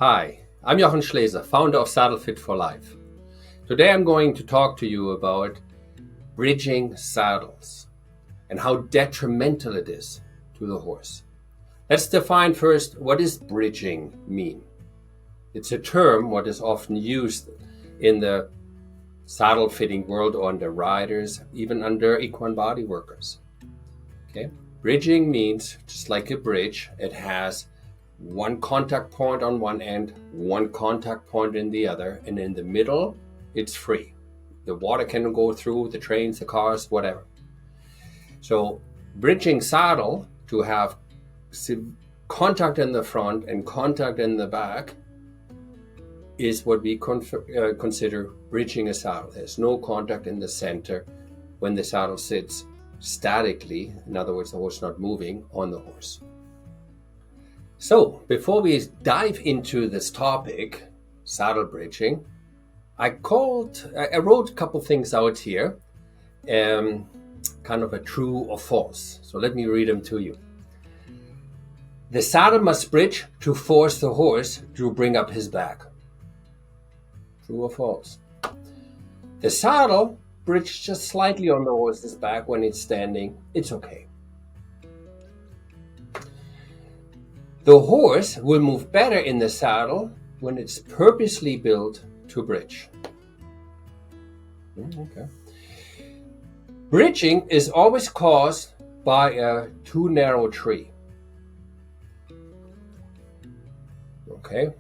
Hi, I'm Jochen Schleese, founder of Saddlefit for Life. Today I'm going to talk to you about bridging saddles and how detrimental it is to the horse. Let's define first, what does bridging mean? It's a term what is often used in the saddle fitting world or under riders, even under equine body workers. Okay? Bridging means, just like a bridge, it has one contact point on one end, one contact point in the other, and in the middle, it's free. The water can go through, the trains, the cars, whatever. So bridging saddle to have contact in the front and contact in the back is what we consider bridging a saddle. There's no contact in the center when the saddle sits statically, in other words, the horse not moving on the horse. So before we dive into this topic, saddle bridging, I wrote a couple things out here, kind of a true or false. So let me read them to you. The saddle must bridge to force the horse to bring up his back. True or false? The saddle bridges just slightly on the horse's back when it's standing. It's okay. The horse will move better in the saddle when it's purposely built to bridge. Okay. Bridging is always caused by a too narrow tree. Okay.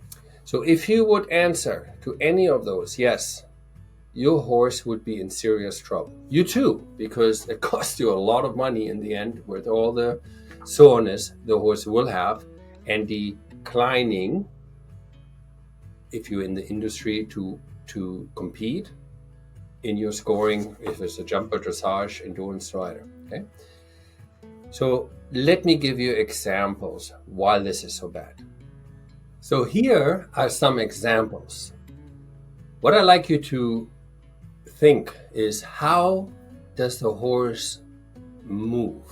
So if you would answer to any of those, yes, your horse would be in serious trouble. You too, because it costs you a lot of money in the end with all the soreness the horse will have and declining if you're in the industry to compete in your scoring, if it's a jumper, dressage, endurance rider. Okay. So let me give you examples why this is so bad. So here are some examples. What I'd like you to think is, how does the horse move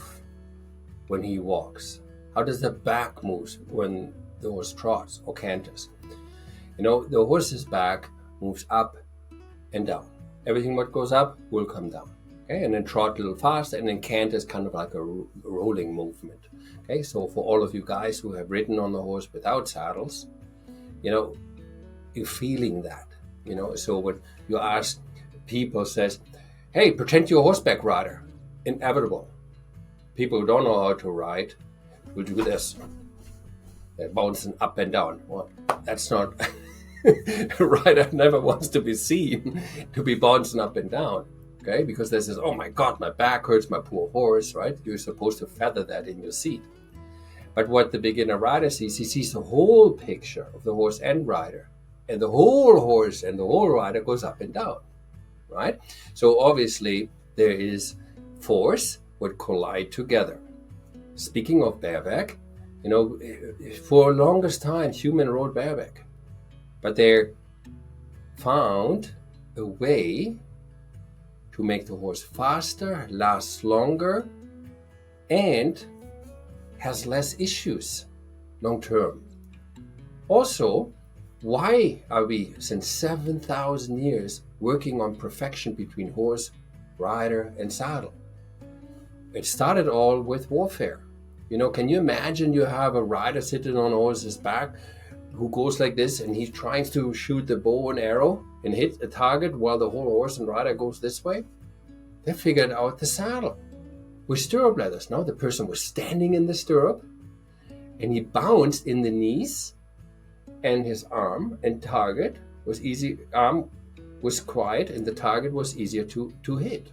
when he walks? How does the back move when the horse trots or canters? You know, the horse's back moves up and down. Everything what goes up will come down. Okay, and then trot a little faster, and then canter is kind of like a rolling movement. Okay, so for all of you guys who have ridden on the horse without saddles, you know, you're feeling that. You know, so when you ask people, says, "Hey, pretend you're a horseback rider." Inevitable. People who don't know how to ride will do this. They're bouncing up and down. Well, that's not a rider never wants to be seen to be bouncing up and down. Okay, because this is, oh my God, my back hurts, my poor horse, right? You're supposed to feather that in your seat. But what the beginner rider sees, he sees the whole picture of the horse and rider. And the whole horse and the whole rider goes up and down, right? So obviously there is force would collide together. Speaking of bareback, you know, for the longest time, human rode bareback. But they found a way to make the horse faster, last longer, and has less issues long term. Also, why are we, since 7,000 years, working on perfection between horse, rider, and saddle? It started all with warfare. You know, can you imagine you have a rider sitting on a horse's back who goes like this, and he tries to shoot the bow and arrow and hit a target while the whole horse and rider goes this way? They figured out the saddle with stirrup leathers. Now the person was standing in the stirrup and he bounced in the knees, and his arm and target was easy. Arm was quiet and the target was easier to hit.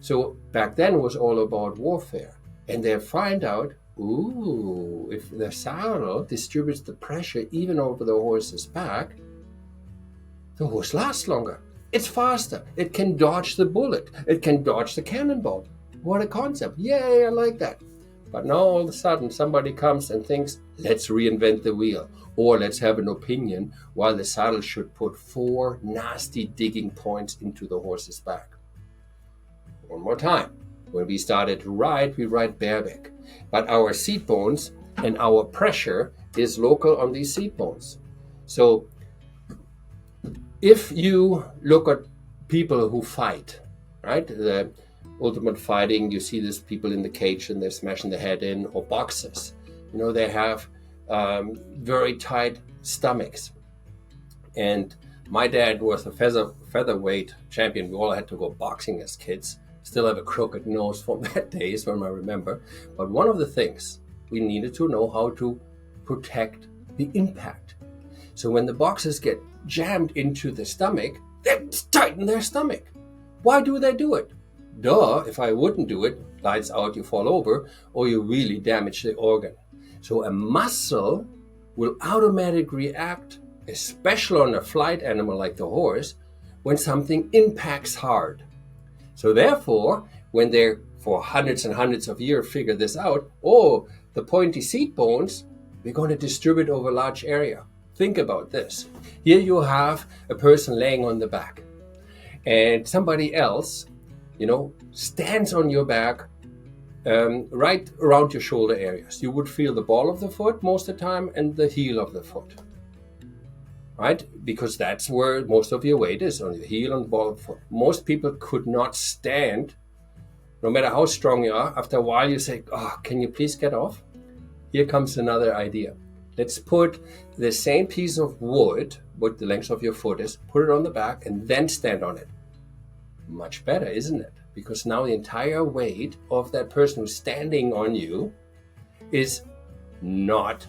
So back then it was all about warfare. And they find out, if the saddle distributes the pressure even over the horse's back, the horse lasts longer. It's faster. It can dodge the bullet. It can dodge the cannonball. What a concept. Yay, I like that. But now all of a sudden somebody comes and thinks, let's reinvent the wheel. Or let's have an opinion why the saddle should put 4 nasty digging points into the horse's back. One more time. When we started to ride, we ride bareback. But our seat bones and our pressure is local on these seat bones. So if you look at people who fight, right? The ultimate fighting, you see these people in the cage and they're smashing the head in, or boxers. They have very tight stomachs. And my dad was a featherweight champion. We all had to go boxing as kids. Still have a crooked nose from that days when I remember. But one of the things, we needed to know how to protect the impact. So when the boxers get jammed into the stomach, they tighten their stomach. Why do they do it? Duh, if I wouldn't do it, lights out, you fall over, or you really damage the organ. So a muscle will automatically react, especially on a flight animal like the horse, when something impacts hard. So therefore, when they for hundreds and hundreds of years figure this out, the pointy seat bones, we're going to distribute over a large area. Think about this. Here you have a person laying on the back, and somebody else, stands on your back, right around your shoulder areas. You would feel the ball of the foot most of the time and the heel of the foot, right? Because that's where most of your weight is, on your heel and the ball of the foot. Most people could not stand, no matter how strong you are. After a while you say, can you please get off? Here comes another idea. Let's put the same piece of wood, what the length of your foot is, put it on the back and then stand on it. Much better, isn't it? Because now the entire weight of that person who's standing on you is not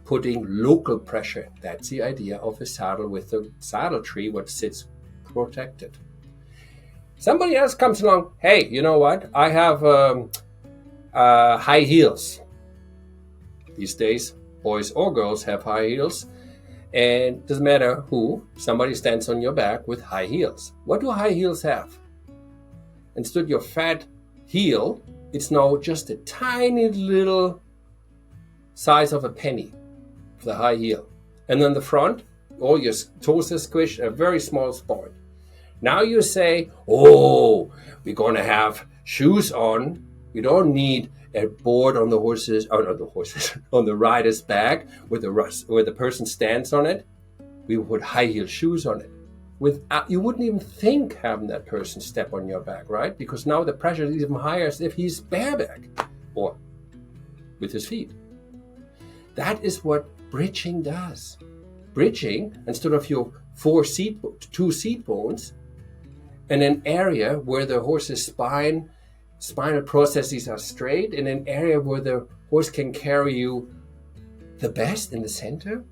putting local pressure. That's the idea of a saddle with a saddle tree, what sits protected. Somebody else comes along, hey, you know what? I have high heels. These days, boys or girls have high heels. And it doesn't matter who, somebody stands on your back with high heels. What do high heels have? Instead of your fat heel, it's now just a tiny little size of a penny, the high heel. And then the front, all your toes are squished, a very small spot. Now you say, we're going to have shoes on. We don't need a board on the horses, on the rider's back where the person stands on it. We would put high heel shoes on it. You wouldn't even think having that person step on your back, right? Because now the pressure is even higher as if he's bareback or with his feet. That is what bridging does. Bridging, instead of your two seat bones, in an area where the horse's spinal processes are straight, in an area where the horse can carry you the best in the center,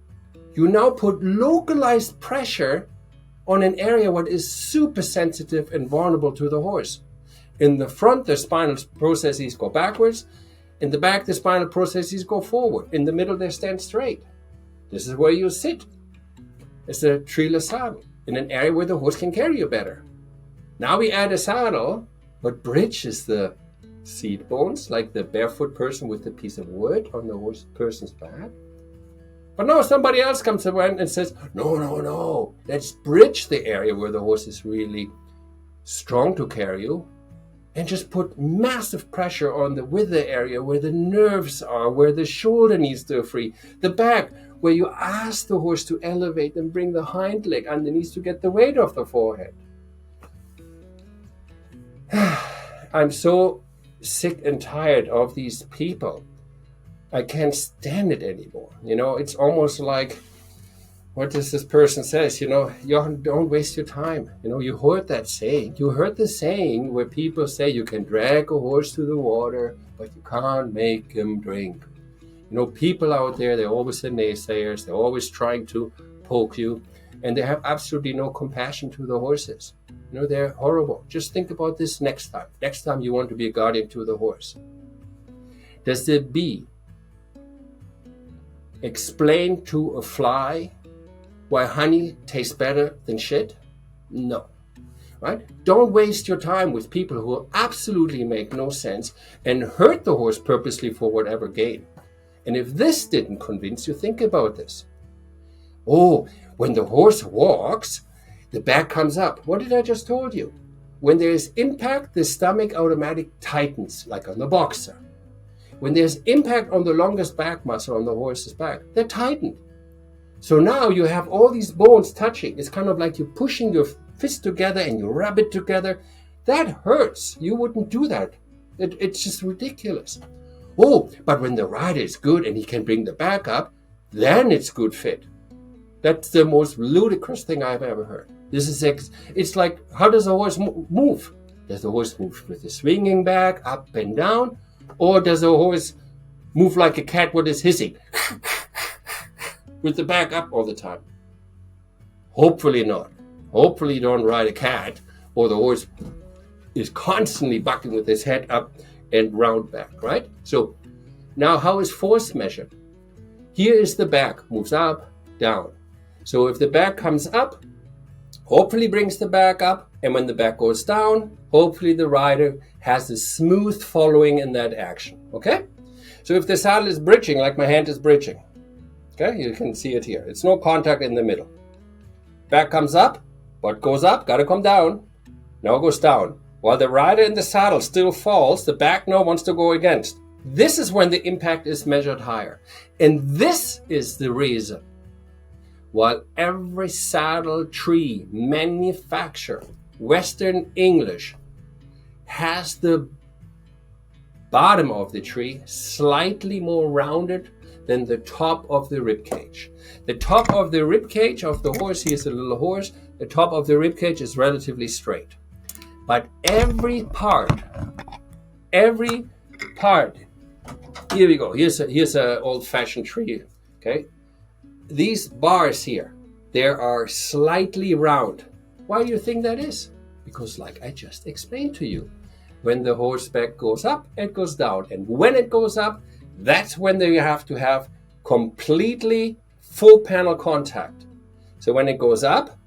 you now put localized pressure on an area what is super sensitive and vulnerable to the horse. In the front, the spinal processes go backwards. In the back, the spinal processes go forward. In the middle, they stand straight. This is where you sit. It's a treeless saddle in an area where the horse can carry you better. Now we add a saddle, but bridges the seat bones, like the barefoot person with the piece of wood on the person's back. But no, somebody else comes around and says, no, let's bridge the area where the horse is really strong to carry you and just put massive pressure on the wither area where the nerves are, where the shoulder needs to free, the back, where you ask the horse to elevate and bring the hind leg underneath to get the weight off the forehead. I'm so sick and tired of these people. I can't stand it anymore. It's almost like, what does this person says? Jochen, don't waste your time. You heard that saying. You heard the saying where people say you can drag a horse to the water, but you can't make him drink. People out there, they're always the naysayers. They're always trying to poke you, and they have absolutely no compassion to the horses. They're horrible. Just think about this next time. Next time you want to be a guardian to the horse. Does the bee explain to a fly why honey tastes better than shit? No. Right? Don't waste your time with people who absolutely make no sense and hurt the horse purposely for whatever gain. And if this didn't convince you, think about this. When the horse walks, the back comes up. What did I just told you? When there's impact, the stomach automatically tightens, like on the boxer. When there's impact on the longest back muscle on the horse's back, they're tightened. So now you have all these bones touching. It's kind of like you're pushing your fist together and you rub it together. That hurts. You wouldn't do that. It's just ridiculous. Oh, but when the rider is good and he can bring the back up, then it's good fit. That's the most ludicrous thing I've ever heard. It's like, how does a horse move? Does the horse move with the swinging back, up and down? Or does a horse move like a cat with his hissing? With the back up all the time? Hopefully not. Hopefully you don't ride a cat or the horse is constantly bucking with his head up and round back, right? So now how is force measured? Here is the back, moves up, down. So if the back comes up, hopefully brings the back up, and when the back goes down, hopefully the rider has a smooth following in that action, okay? So if the saddle is bridging, like my hand is bridging, okay, you can see it here. It's no contact in the middle. Back comes up, what goes up, gotta come down. Now it goes down. While the rider in the saddle still falls, the back now wants to go against. This is when the impact is measured higher. And this is the reason while every saddle tree manufacturer, Western English, has the bottom of the tree slightly more rounded than the top of the rib cage. The top of the rib cage of the horse, here's a little horse, the top of the rib cage is relatively straight. But every part, here we go, here's an old-fashioned tree, okay? These bars here, they are slightly round. Why do you think that is? Because like I just explained to you, when the horseback goes up, it goes down. And when it goes up, that's when you have to have completely full panel contact. So when it goes up,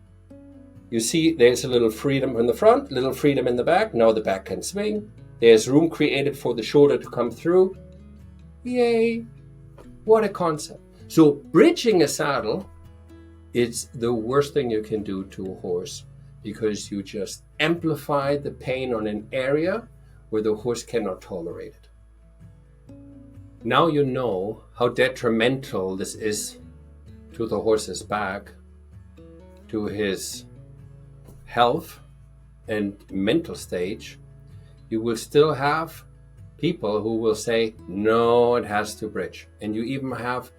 you see there's a little freedom in the front, little freedom in the back. Now the back can swing. There's room created for the shoulder to come through. Yay! What a concept. So bridging a saddle is the worst thing you can do to a horse because you just amplify the pain on an area where the horse cannot tolerate it. Now you know how detrimental this is to the horse's back, to his health and mental stage. You will still have people who will say, no, it has to bridge. And you even have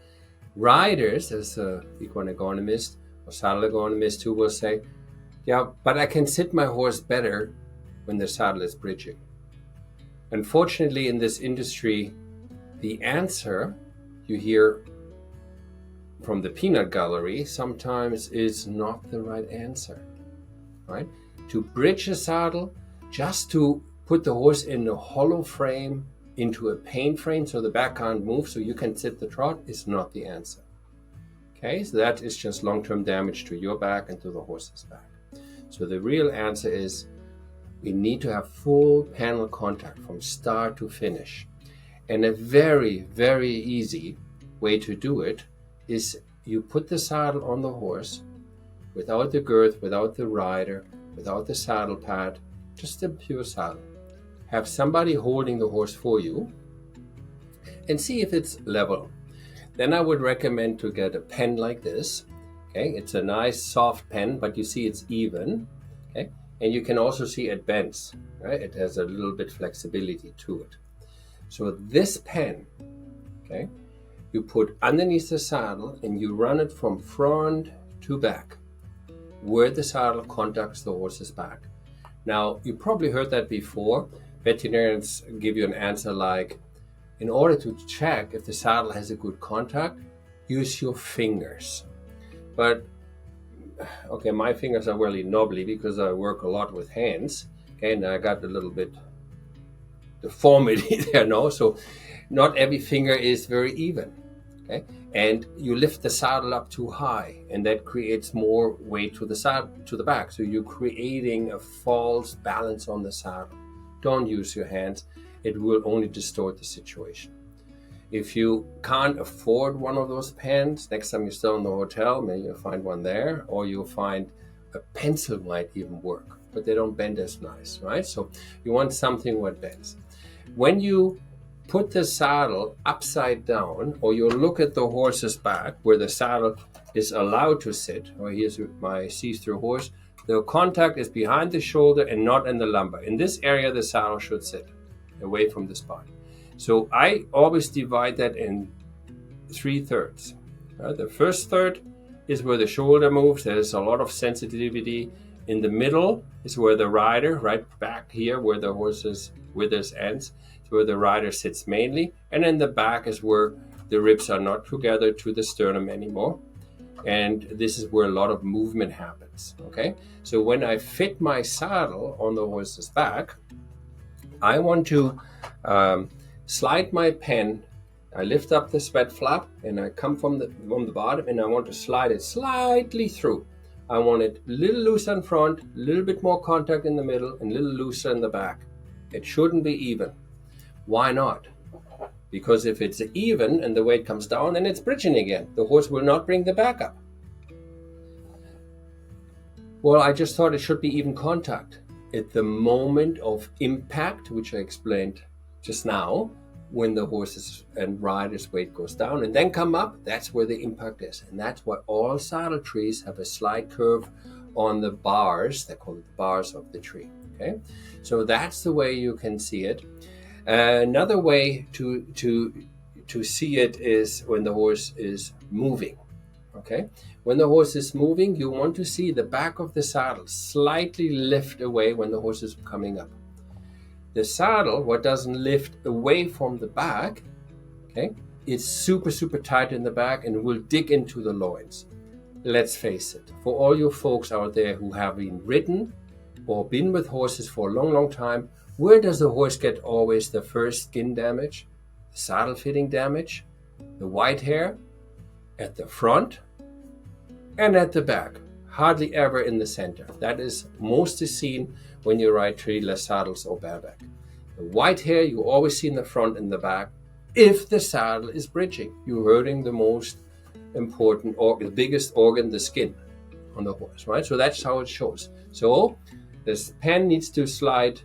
riders, as an equine ergonomist or saddle ergonomist, who will say, yeah, but I can sit my horse better when the saddle is bridging. Unfortunately, in this industry, the answer you hear from the peanut gallery sometimes is not the right answer, right? To bridge a saddle, just to put the horse in a hollow frame into a pain frame so the back can't move so you can sit the trot is not the answer. Okay, so that is just long-term damage to your back and to the horse's back. So the real answer is we need to have full panel contact from start to finish. And a very, very easy way to do it is you put the saddle on the horse without the girth, without the rider, without the saddle pad, just a pure saddle. Have somebody holding the horse for you and see if it's level. Then I would recommend to get a pen like this. Okay, it's a nice soft pen, but you see it's even. Okay, and you can also see it bends. Right, it has a little bit flexibility to it. So this pen, okay, you put underneath the saddle and you run it from front to back, where the saddle contacts the horse's back. Now, you probably heard that before. Veterinarians give you an answer like, in order to check if the saddle has a good contact, use your fingers. But, okay, my fingers are really knobbly because I work a lot with hands. Okay, and I got a little bit deformity there, no? So not every finger is very even. Okay, and you lift the saddle up too high, and that creates more weight to the saddle, to the back. So you're creating a false balance on the saddle. Don't use your hands; it will only distort the situation. If you can't afford one of those pens, next time you're still in the hotel, maybe you'll find one there, or you'll find a pencil might even work, but they don't bend as nice, right? So you want something that bends. When you put the saddle upside down, or you look at the horse's back where the saddle is allowed to sit, or here's my see-through horse, the contact is behind the shoulder and not in the lumbar. In this area, the saddle should sit away from the spine. So I always divide that in 3/3. The first third is where the shoulder moves. There's a lot of sensitivity. In the middle is where the rider, right back here where the horse's withers ends, is where the rider sits mainly. And in the back is where the ribs are not together to the sternum anymore. And this is where a lot of movement happens. Okay, so when I fit my saddle on the horse's back, I want to slide my pen. I lift up the sweat flap and I come from the bottom, and I want to slide it slightly through. I want it a little looser in front, a little bit more contact in the middle, and a little looser in the back. It shouldn't be even. Why not? Because if it's even and the weight comes down, then it's bridging again. The horse will not bring the back up. Well, I just thought it should be even contact. At the moment of impact, which I explained just now, when the horse's and rider's weight goes down and then come up, that's where the impact is. And that's why all saddle trees have a slight curve on the bars. They're called the bars of the tree. Okay, so that's the way you can see it. Another way to see it is when the horse is moving. Okay, when the horse is moving, you want to see the back of the saddle slightly lift away when the horse is coming up. The saddle, what doesn't lift away from the back, okay, it's super tight in the back and will dig into the loins. Let's face it, for all you folks out there who have been ridden or been with horses for a long time, where does the horse get always the first skin damage, the saddle fitting damage, the white hair? At the front and at the back, hardly ever in the center. That is mostly seen when you ride treeless saddles or bareback. The white hair you always see in the front and the back. If the saddle is bridging, you're hurting the most important organ, the biggest organ, the skin on the horse, right? So that's how it shows. So this pen needs to slide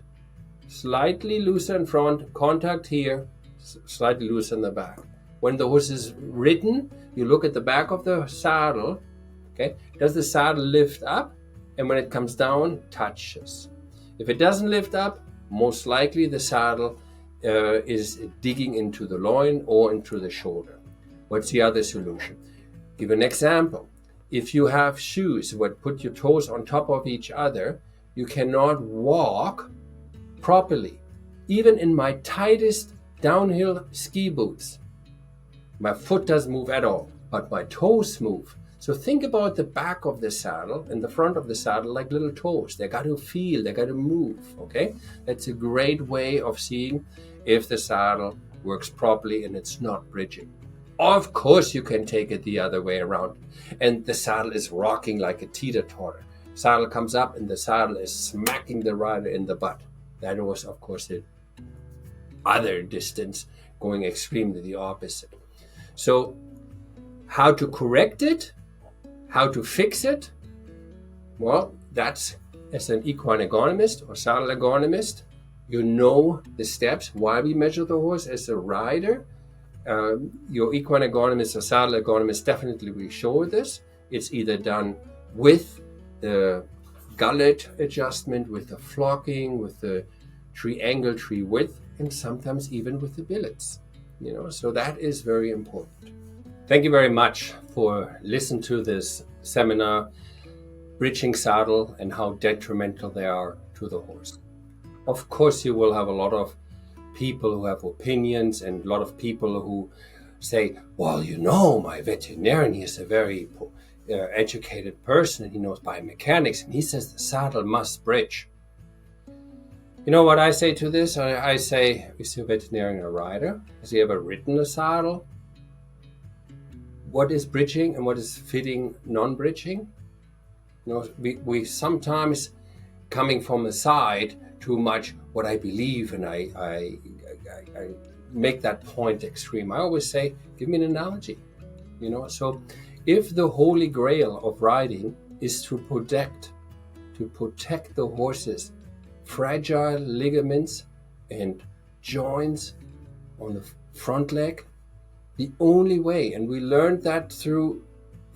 slightly looser in front, contact here, slightly looser in the back. When the horse is ridden, you look at the back of the saddle. Okay, does the saddle lift up? And when it comes down, touches. If it doesn't lift up, most likely the saddle is digging into the loin or into the shoulder. What's the other solution? Give an example. If you have shoes that put your toes on top of each other, you cannot walk properly. Even in my tightest downhill ski boots, my foot doesn't move at all, but my toes move. So think about the back of the saddle and the front of the saddle like little toes. They got to feel, they got to move, okay? That's a great way of seeing if the saddle works properly and it's not bridging. Of course, you can take it the other way around and the saddle is rocking like a teeter-totter. Saddle comes up and the saddle is smacking the rider in the butt. That was, of course, the other distance, going extremely the opposite. So how to correct it? How to fix it? Well, that's as an equine ergonomist or saddle ergonomist, you know the steps, why we measure the horse as a rider. Your equine ergonomist or saddle ergonomist definitely will show this. It's either done with the gullet adjustment, with the flocking, with the triangle tree width, and sometimes even with the billets. You know, so that is very important. Thank you very much for listening to this seminar, Bridging Saddle and how detrimental they are to the horse. Of course, you will have a lot of people who have opinions and a lot of people who say, well, you know, my veterinarian, he is a very educated person and he knows biomechanics and he says the saddle must bridge. You know what I say to this? I say, is your veterinarian a rider? Has he ever ridden a saddle? What is bridging and what is fitting non-bridging? You know, we sometimes coming from the side too much what I believe, and I make that point extreme. I always say, give me an analogy. You know, so if the holy grail of riding is to protect the horse's fragile ligaments and joints on the front leg, the only way, and we learned that through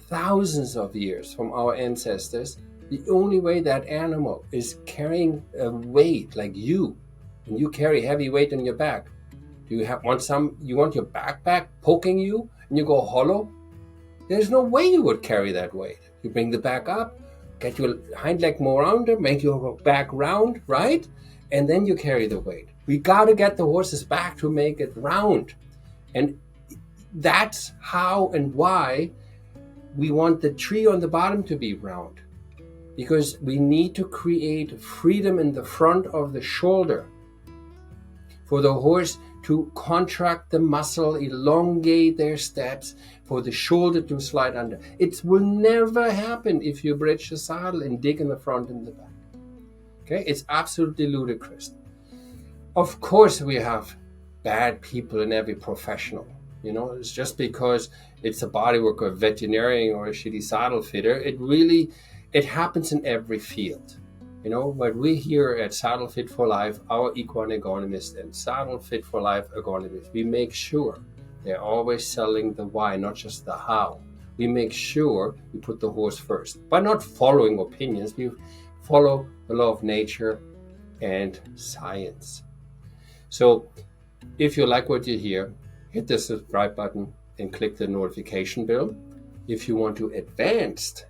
thousands of years from our ancestors, the only way that animal is carrying a weight like you, and you carry heavy weight on your back, do you want your backpack poking you and you go hollow? There's no way you would carry that weight. You bring the back up, get your hind leg more rounder, make your back round, right? And then you carry the weight. We got to get the horse's back to make it round. And that's how and why we want the tree on the bottom to be round. Because we need to create freedom in the front of the shoulder for the horse to contract the muscle, elongate their steps, for the shoulder to slide under. It will never happen if you bridge the saddle and dig in the front and the back. Okay, it's absolutely ludicrous. Of course, we have bad people in every professional. You know, it's just because it's a bodyworker, a veterinarian, or a shitty saddle fitter. It happens in every field. You know, but we here at Saddlefit for Life, our equine agronomist and Saddlefit for Life agronomist, we make sure they're always selling the why, not just the how. We make sure we put the horse first. By not following opinions, we follow the law of nature and science. So if you like what you hear, hit the subscribe button and click the notification bell. If you want to advance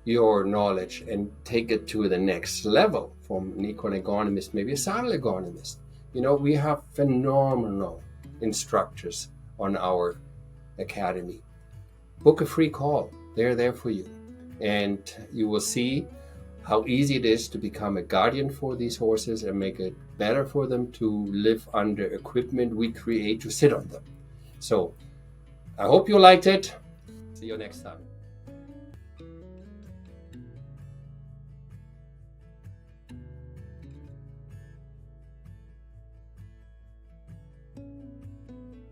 your knowledge and take it to the next level from an equine agronomist, maybe a saddle agronomist, you know, we have phenomenal instructors on our academy. Book a free call. They're there for you. And you will see how easy it is to become a guardian for these horses and make it better for them to live under equipment we create to sit on them. So I hope you liked it. See you next time.